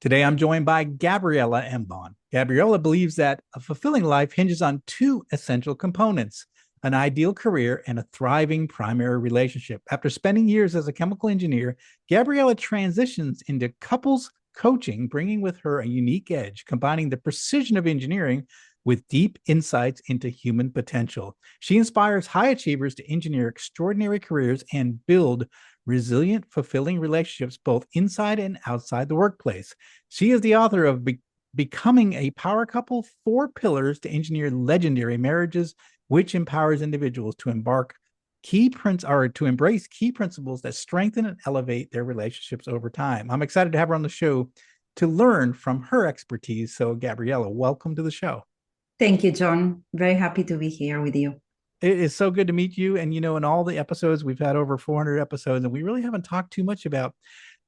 Today, I'm joined by Gabriela Embon. Gabriela believes that a fulfilling life hinges on two essential components: an ideal career and a thriving primary relationship. After spending years as a chemical engineer, Gabriela transitions into couples coaching, bringing with her a unique edge, combining the precision of engineering with deep insights into human potential. She inspires high achievers to engineer extraordinary careers and build resilient, fulfilling relationships both inside and outside the workplace. She is the author of Becoming a Power Couple: Four Pillars to Engineer Legendary Marriages, which empowers individuals to to embrace key principles that strengthen and elevate their relationships over time. I'm excited to have her on the show to learn from her expertise. So, Gabriela, welcome to the show. Thank you, John. Very happy to be here with you. It is so good to meet you. And, in all the episodes, we've had over 400 episodes, and we really haven't talked too much about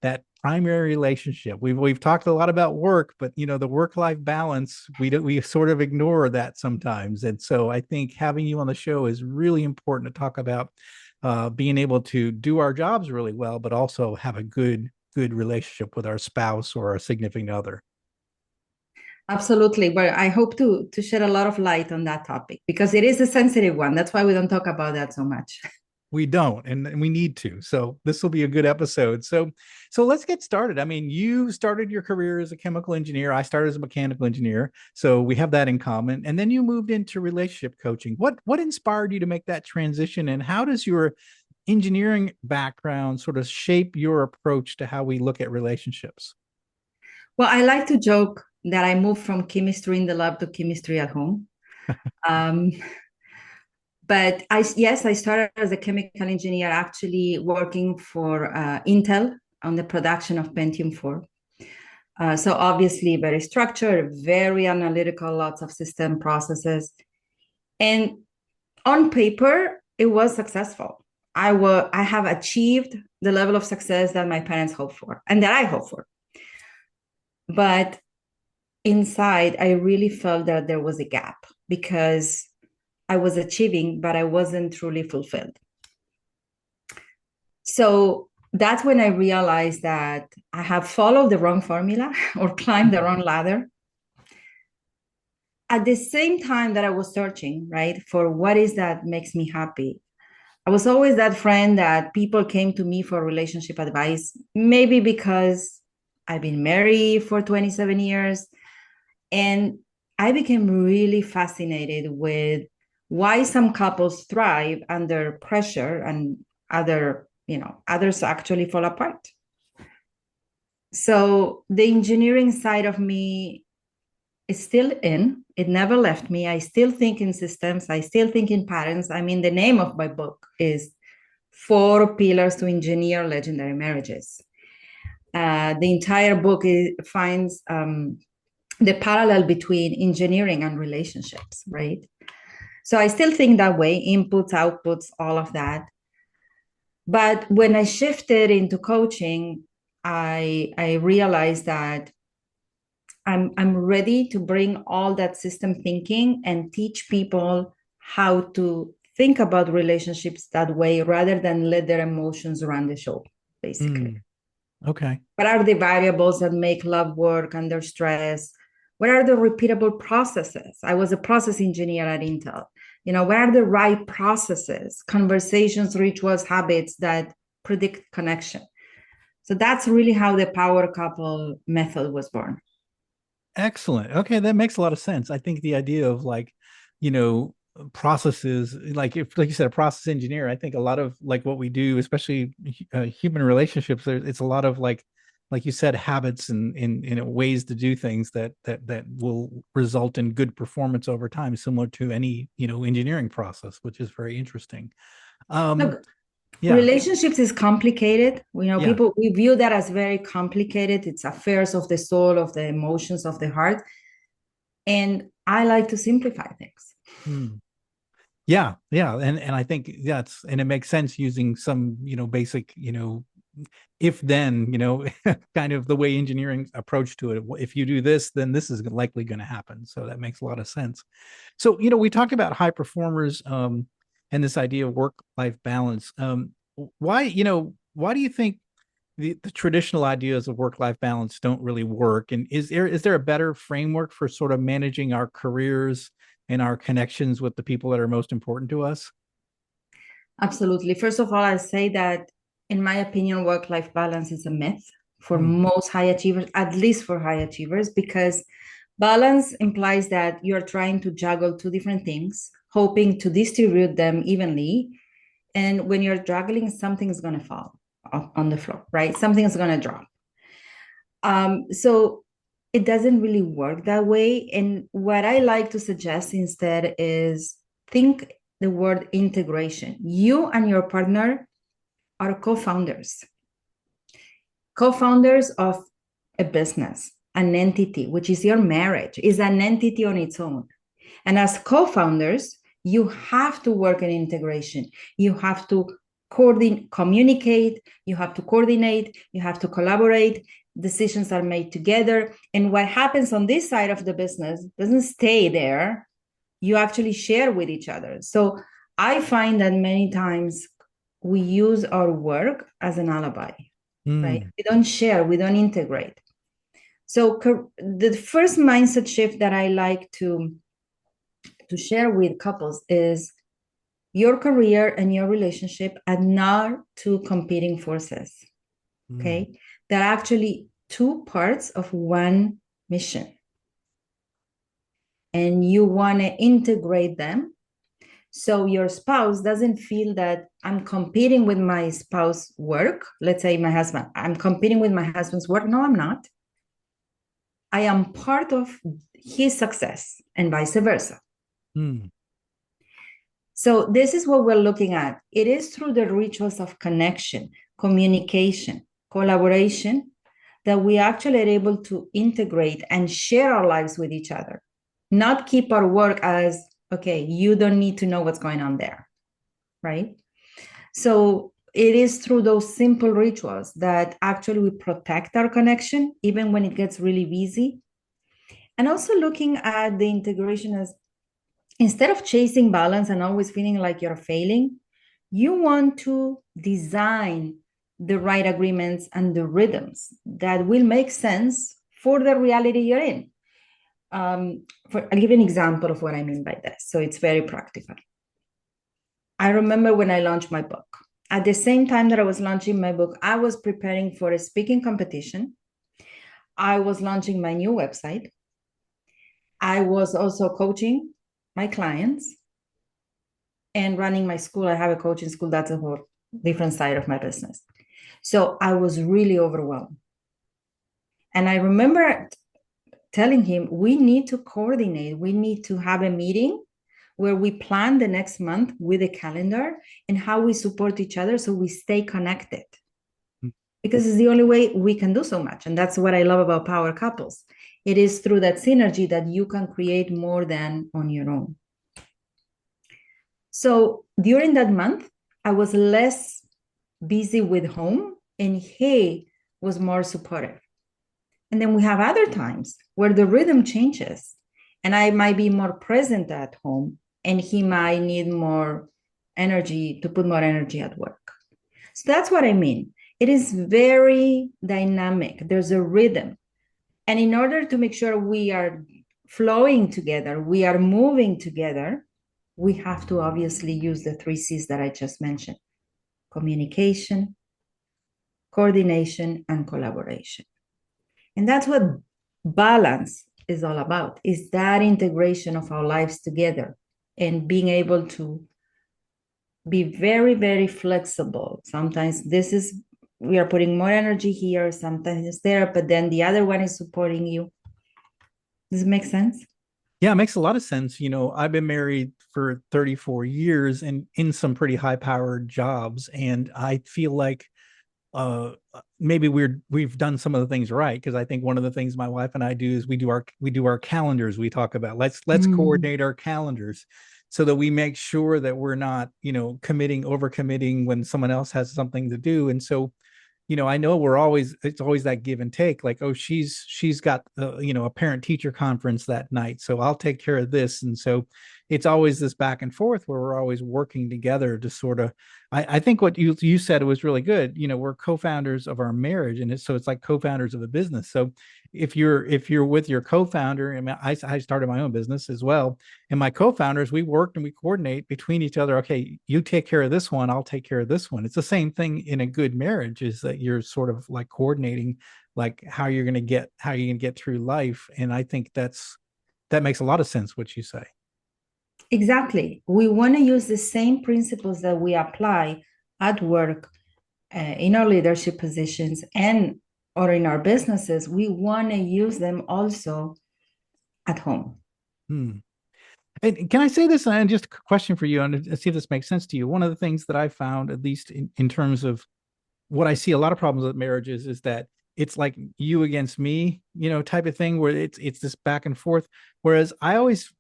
that primary relationship. We've talked a lot about work, but the work-life balance, we sort of ignore that sometimes. And so I think having you on the show is really important to talk about being able to do our jobs really well, but also have a good relationship with our spouse or our significant other. Absolutely. But I hope to shed a lot of light on that topic because it is a sensitive one. That's why we don't talk about that so much. We don't, and we need to. So this will be a good episode. So let's get started. I mean, you started your career as a chemical engineer. I started as a mechanical engineer. So we have that in common. And then you moved into relationship coaching. What inspired you to make that transition, and how does your engineering background sort of shape your approach to how we look at relationships? Well, I like to joke that I moved from chemistry in the lab to chemistry at home. Um, but yes, I started as a chemical engineer, actually working for Intel on the production of Pentium 4. So obviously very structured, very analytical, lots of system processes. And on paper, it was successful. I have achieved the level of success that my parents hoped for and that I hope for. But inside, I really felt that there was a gap because I was achieving, but I wasn't truly fulfilled. So that's when I realized that I have followed the wrong formula or climbed the wrong ladder. At the same time that I was searching, right, for what is that makes me happy, I was always that friend that people came to me for relationship advice, maybe because I've been married for 27 years. And I became really fascinated with why some couples thrive under pressure and others actually fall apart. So the engineering side of me is still in. It never left me. I still think in systems. I still think in patterns. I mean, the name of my book is Four Pillars to Engineer Legendary Marriages. The entire book finds the parallel between engineering and relationships, right? So I still think that way, inputs, outputs, all of that. But when I shifted into coaching, I realized that I'm ready to bring all that system thinking and teach people how to think about relationships that way rather than let their emotions run the show, basically. Okay. What are the variables that make love work under stress? What are the repeatable processes? I was a process engineer at Intel. What are the right processes, conversations, rituals, habits that predict connection? So that's really how the power couple method was born. Excellent. Okay, that makes a lot of sense. I think the idea of you know, processes, like if, like you said, a process engineer, I think a lot of like what we do, especially human relationships, it's a lot of like you said, habits and ways to do things that will result in good performance over time, similar to any, engineering process, which is very interesting. Um, Look, yeah, relationships is complicated. yeah. People, we view that as very complicated. It's affairs of the soul, of the emotions, of the heart. And I like to simplify things. Hmm. Yeah, yeah, and I think that's, and it makes sense using some basic if then kind of the way engineering approach to it. If you do this, then this is likely going to happen. So that makes a lot of sense. So we talked about high performers and this idea of work life balance. Why do you think the traditional ideas of work-life balance don't really work. And is there a better framework for sort of managing our careers and our connections with the people that are most important to us? Absolutely. First of all, I'll say that, in my opinion, work-life balance is a myth for Hmm. most high achievers, at least for high achievers, because balance implies that you're trying to juggle two different things, hoping to distribute them evenly. And when you're juggling, something's going to fall on the floor, right? Something's going to drop. So it doesn't really work that way. And what I like to suggest instead is think the word integration. You and your partner are co-founders of a business, an entity, which is your marriage, is an entity on its own. And as co-founders, you have to work in integration. You have to communicate, you have to coordinate, you have to collaborate. Decisions are made together. And what happens on this side of the business doesn't stay there. You actually share with each other. So I find that many times we use our work as an alibi, right? Mm. We don't share, we don't integrate. So the first mindset shift that I like to share with couples is your career and your relationship are not two competing forces, Mm. okay? They're actually two parts of one mission. And you want to integrate them so your spouse doesn't feel that I'm competing with my spouse's work. Let's say my husband, I'm competing with my husband's work. No, I'm not. I am part of his success and vice versa. Mm. So this is what we're looking at. It is through the rituals of connection, communication, collaboration that we actually are able to integrate and share our lives with each other, not keep our work as, okay, you don't need to know what's going on there, right? So it is through those simple rituals that actually we protect our connection, even when it gets really busy. And also looking at the integration as, instead of chasing balance and always feeling like you're failing, you want to design the right agreements and the rhythms that will make sense for the reality you're in. I'll give you an example of what I mean by this. So it's very practical. I remember when I launched my book. At the same time that I was launching my book, I was preparing for a speaking competition. I was launching my new website. I was also coaching my clients and running my school. I have a coaching school. That's a whole different side of my business. So I was really overwhelmed. And I remember telling him, we need to coordinate. We need to have a meeting where we plan the next month with a calendar and how we support each other so we stay connected. Because it's the only way we can do so much. And that's what I love about power couples. It is through that synergy that you can create more than on your own. So during that month, I was less busy with home and he was more supportive. And then we have other times where the rhythm changes and I might be more present at home and he might need more energy to put more energy at work. So that's what I mean. It is very dynamic. There's a rhythm. And in order to make sure we are flowing together, we are moving together, we have to obviously use the 3 C's that I just mentioned: communication, coordination, and collaboration. And that's what balance is all about, is that integration of our lives together and being able to be very, very flexible. Sometimes we are putting more energy here, sometimes it's there, but then the other one is supporting you. Does it make sense? Yeah, it makes a lot of sense. I've been married for 34 years and in some pretty high-powered jobs, and I feel like maybe we've done some of the things right, because I think one of the things my wife and I do is we do our calendars. We talk about let's coordinate our calendars so that we make sure that we're not overcommitting when someone else has something to do. And so I know it's always that give and take, like, oh, she's got a parent teacher conference that night, so I'll take care of this. And so it's always this back and forth where we're always working together to sort of, I think what you said was really good. We're co-founders of our marriage, and so it's like co-founders of a business. So if you're with your co-founder, and I started my own business as well, and my co-founders, we worked and we coordinate between each other. Okay, you take care of this one, I'll take care of this one. It's the same thing in a good marriage, is that you're sort of like coordinating, like how you're going to get through life. And I think that makes a lot of sense what you say. Exactly. We want to use the same principles that we apply at work, in our leadership positions, and or in our businesses. We want to use them also at home. Hmm. And can I say this? And just a question for you, and see if this makes sense to you. One of the things that I found, at least in terms of what I see a lot of problems with marriages, is that it's like you against me, type of thing, where it's this back and forth. Whereas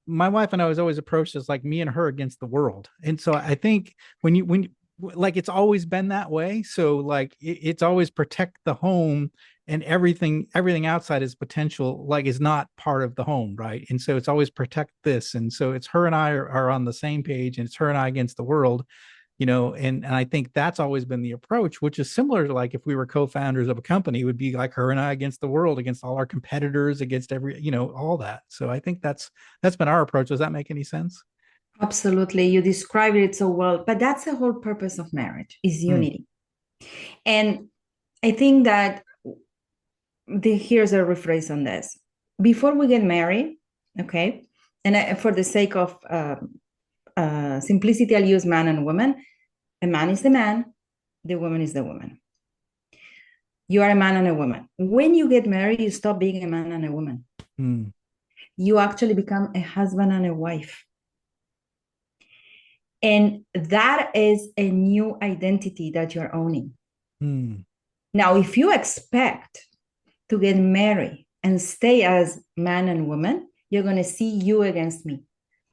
my wife and I was always approached as like me and her against the world. And so I think when like it's always been that way. So like it's always protect the home, and everything outside is potential, like is not part of the home, right? And so it's always protect this. And so it's her and I are on the same page, and it's her and I against the world. And I think that's always been the approach, which is similar to like if we were co-founders of a company, it would be like her and I against the world, against all our competitors, against all that. So I think that's been our approach. Does that make any sense? Absolutely. You described it so well, but that's the whole purpose of marriage, is Mm, unity. And I think that here's a rephrase on this. Before we get married, okay, and for the sake of simplicity, I'll use man and woman. A man is the man, the woman is the woman. You are a man and a woman. When you get married, you stop being a man and a woman. mm, You actually become a husband and a wife. And that is a new identity that you're owning. mm, Now, if you expect to get married and stay as man and woman, you're going to see you against me,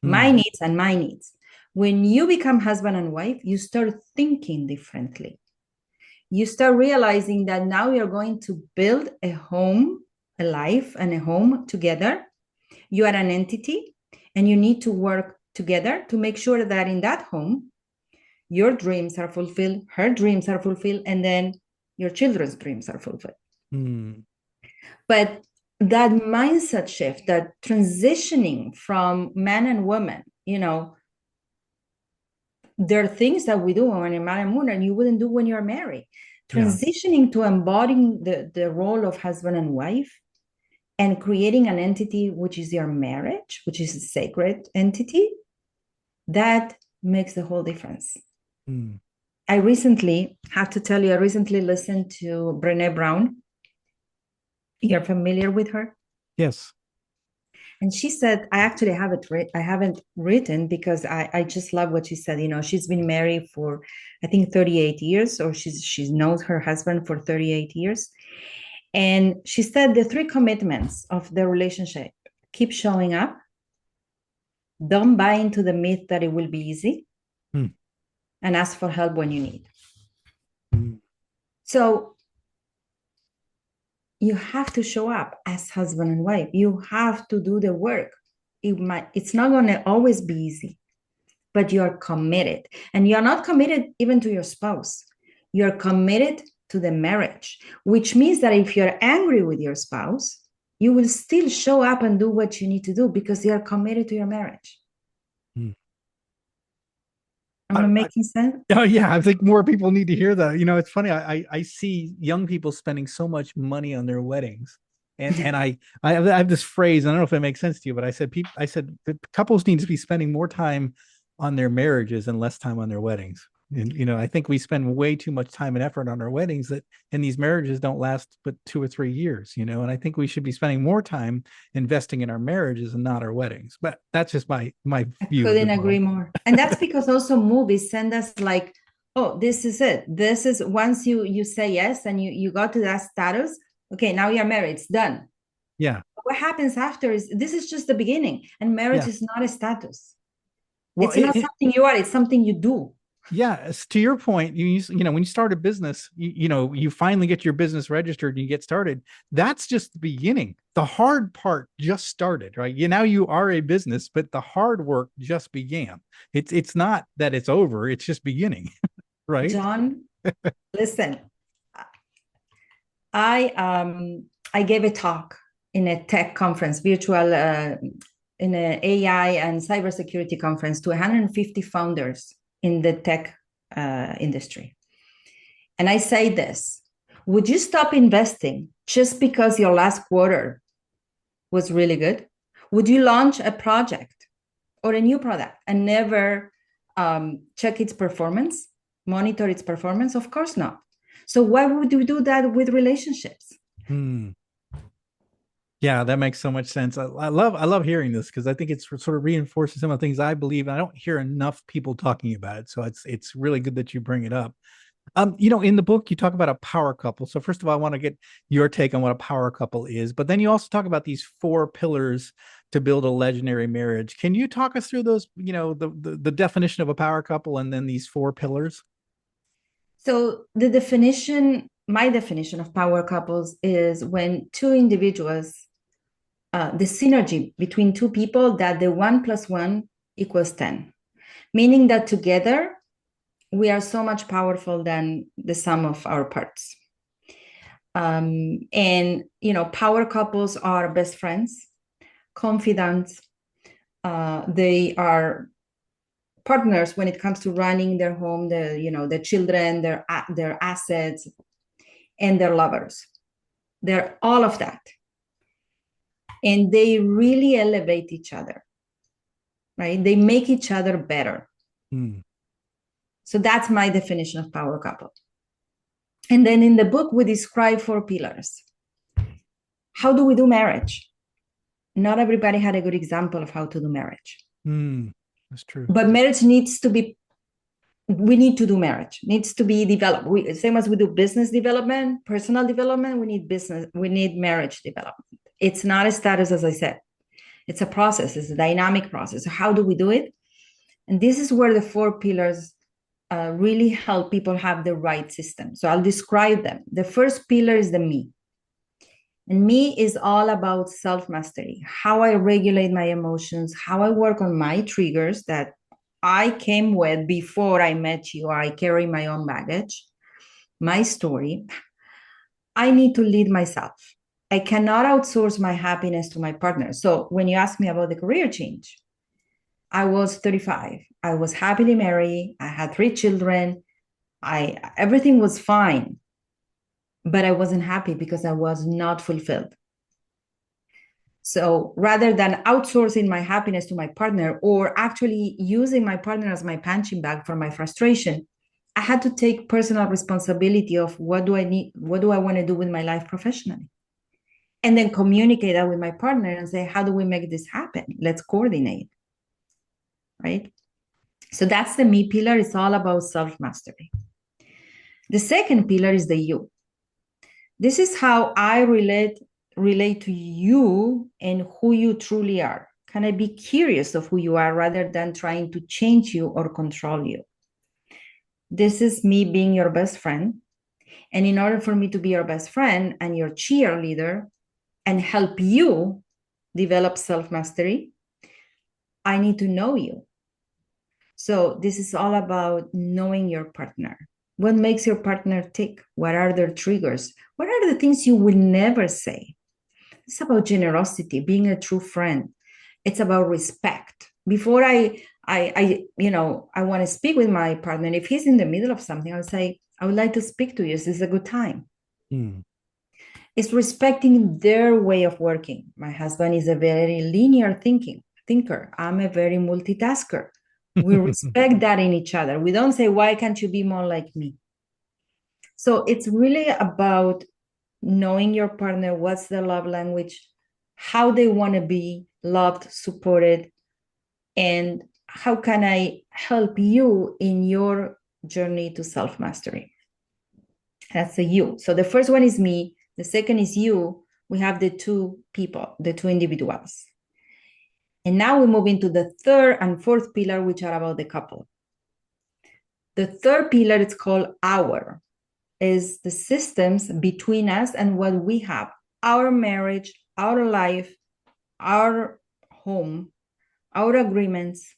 my mm, needs and my needs. When you become husband and wife, you start thinking differently. You start realizing that now you're going to build a home, a life, and a home together. You are an entity, and you need to work together to make sure that in that home, your dreams are fulfilled, her dreams are fulfilled, and then your children's dreams are fulfilled. mm, But that mindset shift, that transitioning from man and woman, there are things that we do when you're man and woman and you wouldn't do when you're married. yeah. Transitioning to embodying the role of husband and wife and creating an entity which is your marriage, which is a sacred entity, that makes the whole difference. Mm, I recently listened to Brené Brown. You're familiar with her? yes. And she said, I actually I haven't written because I just love what she said. She's been married for, I think, 38 years, or she's known her husband for 38 years. And she said the three commitments of the relationship: keep showing up, don't buy into the myth that it will be easy, Mm, and ask for help when you need. mm, So you have to show up as husband and wife. You have to do the work. It's not going to always be easy, but you're committed. And you're not committed even to your spouse. You're committed to the marriage, which means that if you're angry with your spouse, you will still show up and do what you need to do because you're committed to your marriage. mm. Am I making sense? Oh yeah, I think more people need to hear that. It's funny. I see young people spending so much money on their weddings, and I have this phrase. I don't know if it makes sense to you, but I said that couples need to be spending more time on their marriages and less time on their weddings. And I think we spend way too much time and effort on our weddings, and these marriages don't last but 2 or 3 years. And I think we should be spending more time investing in our marriages and not our weddings. But that's just my I view of the couldn't world. agree more. And that's because also movies send us like, oh, this is it. This is once you say yes and you got to that status, okay, now you're married, it's done. Yeah, What happens after is this is just the beginning. And marriage yeah. is not a status. Well, It's not something you are, it's something you do. Yeah, to your point, when you start a business, you finally get your business registered and you get started. That's just the beginning. The hard part just started, right? Now you are a business, but the hard work just began. It's not that it's over, it's just beginning, right? John, listen, I gave a talk in a tech conference, virtual in an AI and cybersecurity conference to 150 founders in the tech industry. And I say this, would you stop investing just because your last quarter was really good? Would you launch a project or a new product and never check its performance, monitor its performance? Of course not. So why would you do that with relationships? Hmm. Yeah, that makes so much sense. I love hearing this because I think it's sort of reinforcing some of the things I believe. And I don't hear enough people talking about it. So it's really good that you bring it up. In the book, you talk about a power couple. So first of all, I want to get your take on what a power couple is, but then you also talk about these four pillars to build a legendary marriage. Can you talk us through those, the definition of a power couple and then these four pillars? So my definition of power couples is when two individuals, the synergy between two people, that the 1 + 1 = 10, meaning that together we are so much powerful than the sum of our parts. And power couples are best friends, confidants. They are partners when it comes to running their home, the children, their assets, and their lovers. They're all of that. And they really elevate each other, right? They make each other better. Hmm. So that's my definition of power couple. And then in the book, we describe 4 pillars. How do we do marriage? Not everybody had a good example of how to do marriage. Hmm. That's true. But marriage we need to do marriage, needs to be developed. Same as we do business development, personal development, we need marriage development. It's not a status, as I said. It's a process, it's a dynamic process. So how do we do it? And this is where the 4 pillars really help people have the right system. So I'll describe them. The first pillar is the me. And me is all about self-mastery, how I regulate my emotions, how I work on my triggers that I came with before I met you. I carry my own baggage, my story. I need to lead myself. I cannot outsource my happiness to my partner. So when you ask me about the career change, I was 35. I was happily married. I had 3 children. Everything was fine, but I wasn't happy because I was not fulfilled. So rather than outsourcing my happiness to my partner or actually using my partner as my punching bag for my frustration, I had to take personal responsibility of what do I need, what do I want to do with my life professionally? And then communicate that with my partner and say, how do we make this happen? Let's coordinate, right? So that's the me pillar. It's all about self-mastery. The second pillar is the you. This is how I relate to you and who you truly are. Can I be curious of who you are rather than trying to change you or control you? This is me being your best friend. And in order for me to be your best friend and your cheerleader and help you develop self-mastery, I need to know you. So this is all about knowing your partner. What makes your partner tick? What are their triggers? What are the things you will never say? It's about generosity, being a true friend. It's about respect. Before I want to speak with my partner, if he's in the middle of something, I'll say, I would like to speak to you. Is this a good time? Hmm. It's respecting their way of working. My husband is a very linear thinker. I'm a very multitasker. We respect that in each other. We don't say, why can't you be more like me? So it's really about knowing your partner, what's their love language, how they want to be loved, supported, and how can I help you in your journey to self-mastery. That's the you. So the first one is me. The second is you. We have the 2 people, the 2 individuals. And now we move into the third and fourth pillar, which are about the couple. The third pillar, it's called our, is the systems between us and what we have, our marriage, our life, our home, our agreements.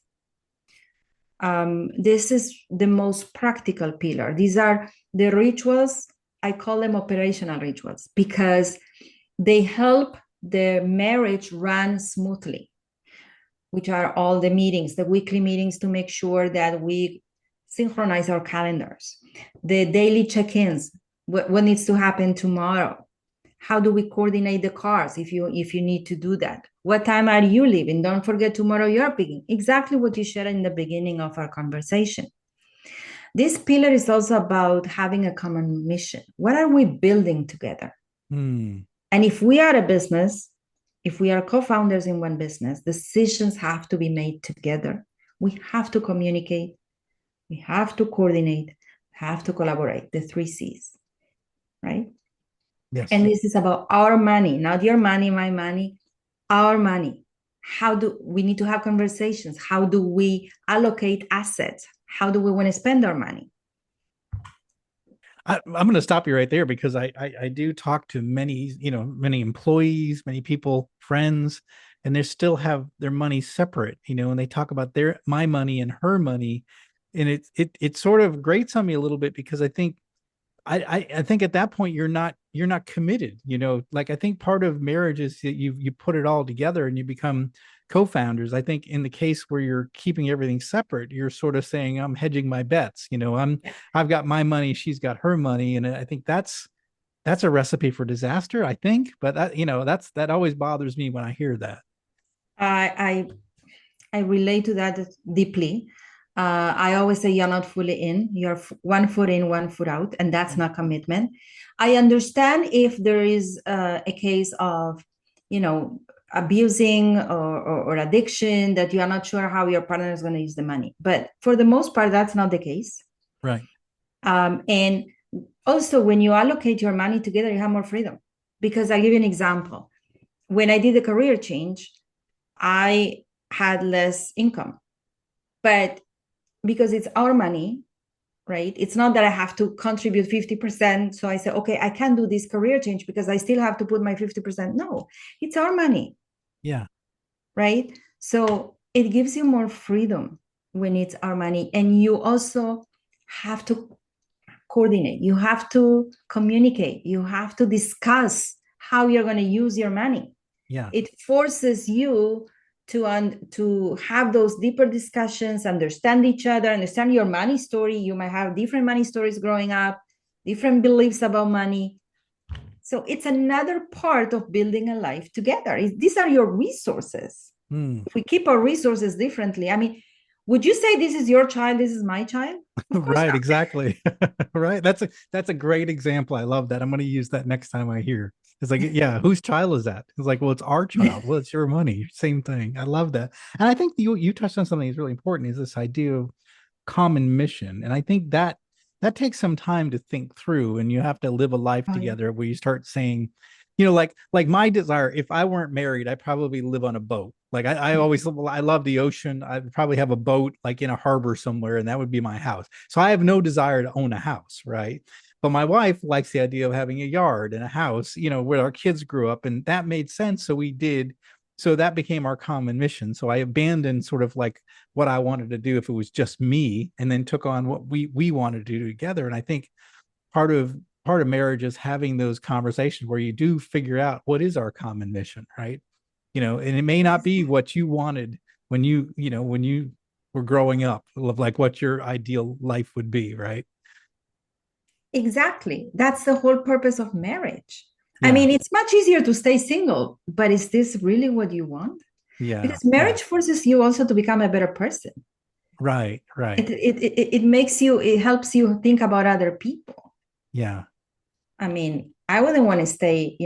This is the most practical pillar. These are the rituals. I call them operational rituals because they help the marriage run smoothly, which are all the meetings, the weekly meetings to make sure that we synchronize our calendars, the daily check-ins, what needs to happen tomorrow, how do we coordinate the cars if you need to do that, what time are you leaving, don't forget tomorrow you're picking, exactly what you shared in the beginning of our conversation. This pillar is also about having a common mission. What are we building together? And if we are a business, if we are co-founders in one business, decisions have to be made together. We have to communicate, we have to coordinate, have to collaborate, the 3 C's, right? Yes. And this is about our money, not your money, my money, our money. How do we need to have conversations? How do we allocate assets? How do we want to spend our money? I'm going to stop you right there because I do talk to many, many employees, many people, friends, and they still have their money separate, and they talk about my money and her money. And it sort of grates on me a little bit because I think I think at that point you're not committed, like I think part of marriage is that you put it all together and you become co-founders. I think in the case where you're keeping everything separate, you're sort of saying I'm hedging my bets, I've got my money, she's got her money, and I think that's a recipe for disaster, I think. But that always bothers me when I hear that. I relate to that deeply. I always say you're not fully in, you're 1 foot in, 1 foot out, and that's not commitment. I understand if there is a case of, abusing or addiction, that you are not sure how your partner is going to use the money. But for the most part, that's not the case. Right. And also, when you allocate your money together, you have more freedom. Because I'll give you an example. When I did the career change, I had less income. But because it's our money, right? It's not that I have to contribute 50%. So I say, okay, I can't do this career change because I still have to put my 50%. No, it's our money. Yeah. Right. So it gives you more freedom when it's our money. And you also have to coordinate. You have to communicate. You have to discuss how you're going to use your money. Yeah. It forces you to have those deeper discussions, understand each other, understand your money story. You might have different money stories growing up, different beliefs about money. So it's another part of building a life together. These are your resources. If we keep our resources differently, I mean, would you say this is your child, this is my child? Right, not. Exactly. Right. That's a great example. I love that. I'm going to use that next time I hear. It's like, yeah, whose child is that? It's like, well, it's our child. Well, it's your money. Same thing. I love that. And I think you touched on something that's really important, is this idea of common mission. And I think that takes some time to think through, and you have to live a life together where you start saying, like my desire, if I weren't married, I'd probably live on a boat. Like I love the ocean. I'd probably have a boat like in a harbor somewhere, and that would be my house. So I have no desire to own a house, right? But my wife likes the idea of having a yard and a house, where our kids grew up, and that made sense. So we did. So that became our common mission. So I abandoned sort of like what I wanted to do if it was just me, and then took on what we wanted to do together. And I think part of marriage is having those conversations where you do figure out what is our common mission, right? And it may not be what you wanted when you were growing up, of like what your ideal life would be, right? Exactly. That's the whole purpose of marriage. Yeah. I mean, it's much easier to stay single, but is this really what you want? Yeah. Because marriage forces you also to become a better person. Right. It makes you, it helps you think about other people. Yeah. I mean, I wouldn't want to stay,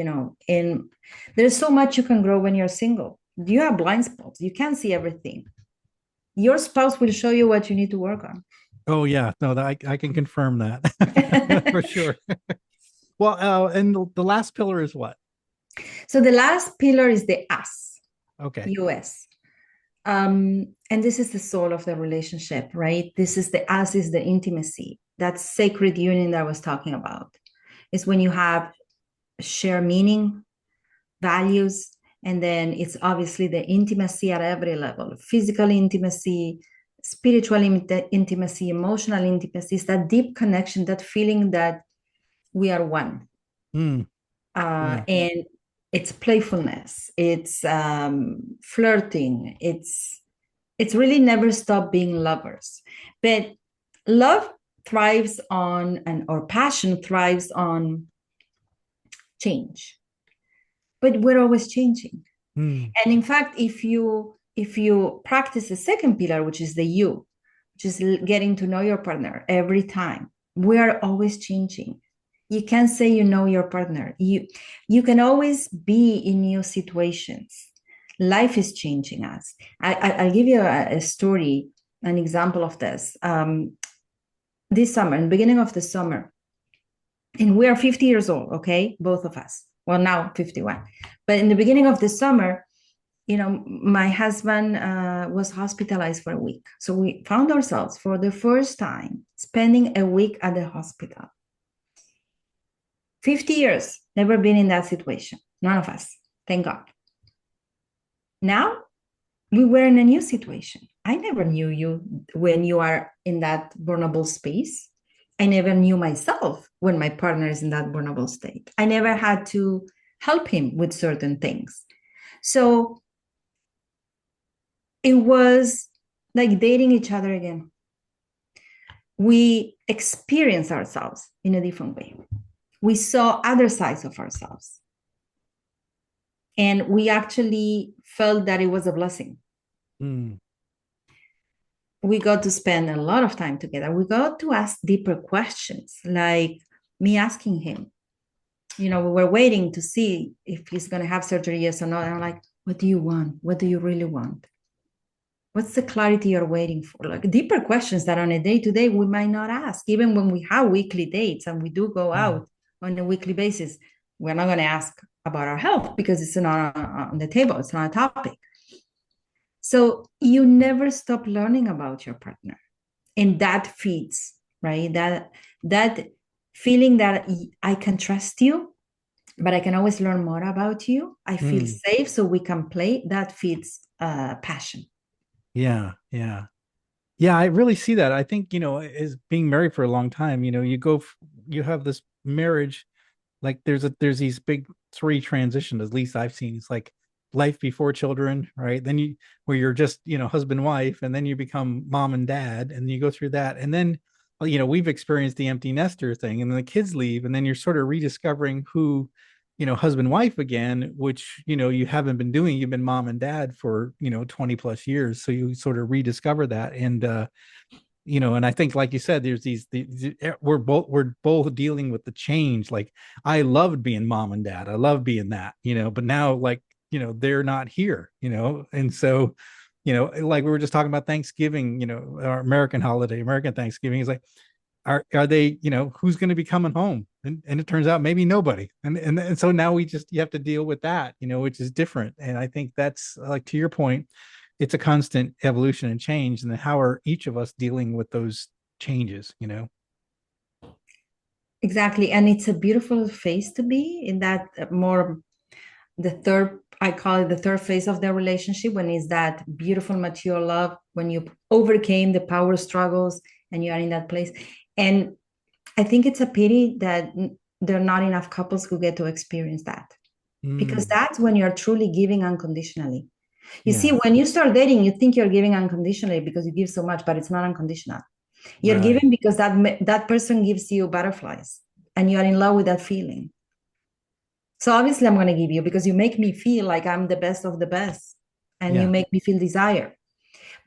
there's so much you can grow when you're single. You have blind spots. You can't see everything. Your spouse will show you what you need to work on. Oh yeah, no, I can confirm that for sure. Well, and the last pillar is what? So the last pillar is the us. Okay. US. And this is the soul of the relationship, right? This is the us is the intimacy, that sacred union that I was talking about. Is when you have share meaning, values, and then it's obviously the intimacy at every level: physical intimacy, spiritual intimacy, emotional intimacy. It's that deep connection, that feeling that we are one. Mm, yeah. And it's playfulness, it's flirting, it's really never stop being lovers. But love thrives on, and or passion thrives on change, but we're always changing. Mm, And in fact, if you practice the second pillar, which is the you, which is getting to know your partner every time, we are always changing. You can't say you know your partner. You can always be in new situations. Life is changing us. I'll give you a story, an example of this. This summer, in the beginning of the summer, and we are 50 years old, okay, both of us. Well, now 51. But in the beginning of the summer, my husband was hospitalized for a week. So we found ourselves for the first time spending a week at the hospital. 50 years, never been in that situation. None of us, thank God. Now we were in a new situation. I never knew you when you are in that vulnerable space. I never knew myself when my partner is in that vulnerable state. I never had to help him with certain things. So it was like dating each other again. We experienced ourselves in a different way. We saw other sides of ourselves. And we actually felt that it was a blessing. mm, We got to spend a lot of time together. We got to ask deeper questions, like me asking him, we were waiting to see if he's going to have surgery, yes or no. And I'm like, what do you want? What do you really want? What's the clarity you're waiting for? Like deeper questions that on a day-to-day we might not ask. Even when we have weekly dates and we do go mm, out on a weekly basis, we're not going to ask about our health because it's not on the table. It's not a topic. So you never stop learning about your partner. And that feeds, right? That feeling that I can trust you, but I can always learn more about you. I feel mm. safe, so we can play. That feeds passion. Yeah, yeah. Yeah, I really see that. I think, as being married for a long time, you have this marriage, like there's these big three transitions, at least I've seen. It's like life before children, right? Then where you're just, husband, wife, and then you become mom and dad, and you go through that. And then, well, we've experienced the empty nester thing, and then the kids leave, and then you're sort of rediscovering who, husband, wife again, which, you haven't been doing. You've been mom and dad for, 20 plus years. So you sort of rediscover that. And I think, like you said, there's we're both dealing with the change. Like, I loved being mom and dad. I love being that, but now, like, they're not here, and so, like we were just talking about Thanksgiving, our American holiday, American Thanksgiving is like, are they, who's going to be coming home? And it turns out maybe nobody. And so now you have to deal with that, which is different. And I think that's, like, to your point, it's a constant evolution and change. And then how are each of us dealing with those changes? Exactly. And it's a beautiful phase to be in, that more the third, I call it the third phase of the relationship, when is that beautiful mature love, when you overcame the power struggles and you are in that place. And I think it's a pity that there are not enough couples who get to experience that, because Mm, that's when you're truly giving unconditionally. You see, yeah. when you start dating, you think you're giving unconditionally because you give so much, but it's not unconditional. You're Right. giving because that person gives you butterflies and you are in love with that feeling. So obviously I'm going to give you because you make me feel like I'm the best of the best and you Yeah. make me feel desire.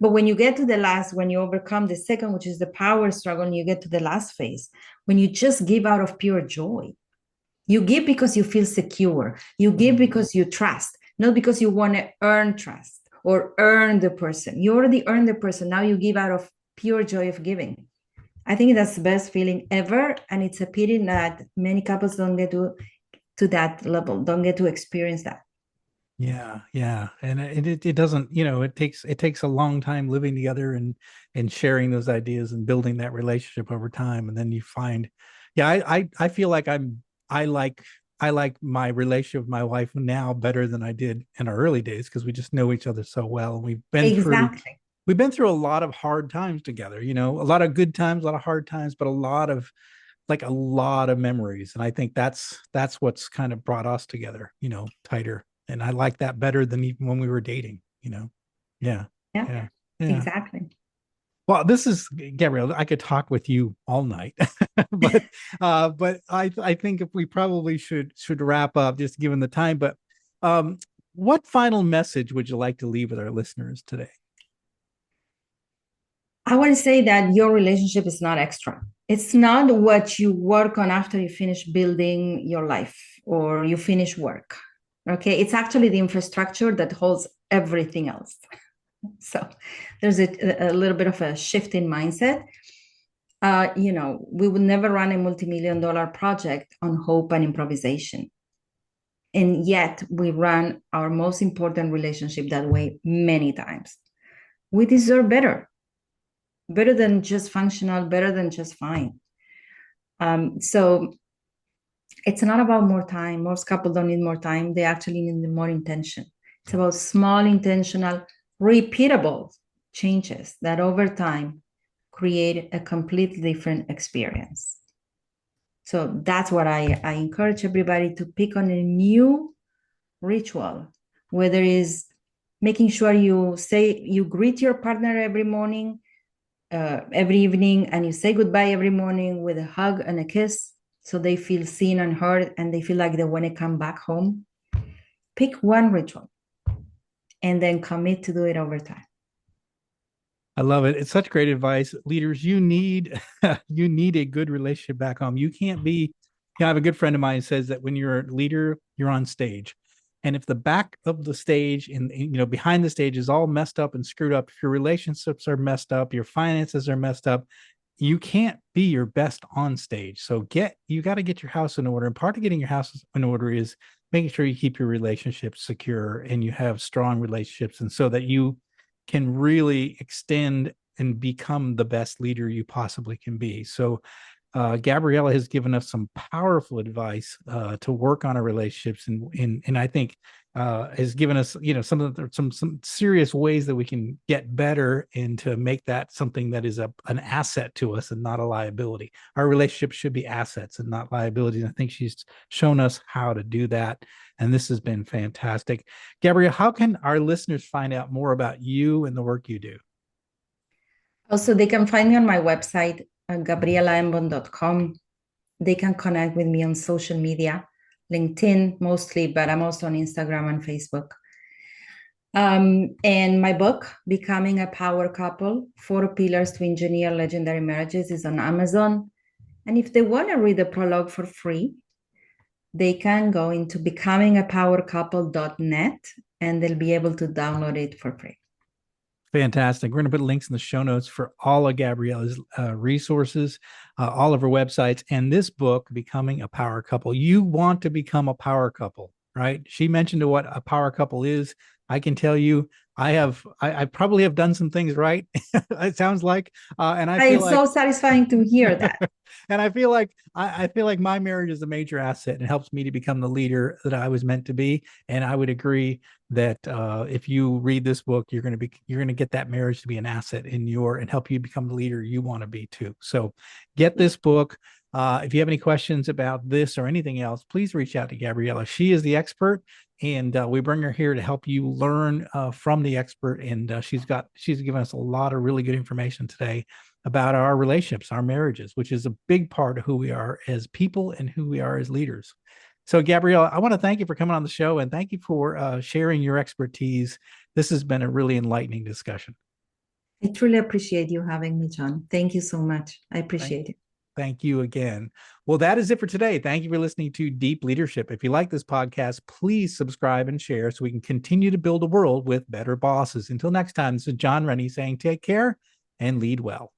But when you get to the last, when you overcome the second, which is the power struggle, and you get to the last phase, when you just give out of pure joy, you give because you feel secure. You give Mm, because you trust, not because you want to earn trust or earn the person. You already earned the person. Now you give out of pure joy of giving. I think that's the best feeling ever. And it's a pity that many couples don't get to that level, don't get to experience that. Yeah, yeah, and it doesn't, it takes a long time living together and sharing those ideas and building that relationship over time, and then you find, yeah, I feel like I like I like my relationship with my wife now better than I did in our early days because we just know each other so well, and Exactly. we've been through a lot of hard times together, a lot of good times, a lot of hard times, but a lot of memories. And I think that's what's kind of brought us together, tighter. And I like that better than even when we were dating. Yeah. Yeah, Yeah. Yeah. exactly. Well, this is Gabrielle. I could talk with you all night, but I think if we probably should wrap up just given the time. But um, what final message would you like to leave with our listeners today? I want to say that your relationship is not extra. It's not what you work on after you finish building your life or you finish work. Okay. It's actually the infrastructure that holds everything else. So there's a little bit of a shift in mindset. We would never run a multi-million-dollar project on hope and improvisation. And yet we run our most important relationship that way many times. We deserve better than just functional, better than just fine. So it's not about more time. Most couples don't need more time. They actually need more intention. It's about small, intentional, repeatable changes that over time create a completely different experience. So that's what I encourage everybody to pick on a new ritual, whether it's making sure you greet your partner every morning, every evening, and you say goodbye every morning with a hug and a kiss so they feel seen and heard and they feel like they want to come back home. Pick one ritual and then commit to do it over time. I love it. It's such great advice. Leaders, you need you need a good relationship back home. You can't be, I have a good friend of mine who says that when you're a leader, you're on stage. And if the back of the stage and behind the stage is all messed up and screwed up, if your relationships are messed up, your finances are messed up, you can't be your best on stage. So you got to get your house in order. And part of getting your house in order is making sure you keep your relationships secure and you have strong relationships, and so that you can really extend and become the best leader you possibly can be. So Gabriela has given us some powerful advice to work on our relationships, and I think has given us some serious ways that we can get better and to make that something that is an asset to us and not a liability. Our relationships should be assets and not liabilities. And I think she's shown us how to do that, and this has been fantastic. Gabriela, how can our listeners find out more about you and the work you do? Also, they can find me on my website, gabrielaembon.com. They can connect with me on social media, LinkedIn mostly, but I'm also on Instagram and Facebook. And my book, Becoming a Power Couple, 4 Pillars to Engineer Legendary Marriages, is on Amazon. And if they want to read the prologue for free, they can go into becomingapowercouple.net and they'll be able to download it for free. Fantastic. We're going to put links in the show notes for all of Gabriela's resources, all of her websites, and this book, Becoming a Power Couple. You want to become a power couple, right? She mentioned what a power couple is. I can tell you, I probably have done some things right. It sounds like, and I feel It's like so satisfying to hear that. and I feel like my marriage is a major asset and helps me to become the leader that I was meant to be. And I would agree that if you read this book, you're going to get that marriage to be an asset and help you become the leader you want to be too. So get this book. If you have any questions about this or anything else, please reach out to Gabriela. She is the expert, and we bring her here to help you learn from the expert. And she's given us a lot of really good information today about our relationships, our marriages, which is a big part of who we are as people and who we are as leaders. So, Gabriela, I want to thank you for coming on the show and thank you for sharing your expertise. This has been a really enlightening discussion. I truly appreciate you having me, John. Thank you so much. I appreciate it. Thank you again. Well, that is it for today. Thank you for listening to Deep Leadership. If you like this podcast, please subscribe and share so we can continue to build a world with better bosses. Until next time, this is John Rennie saying take care and lead well.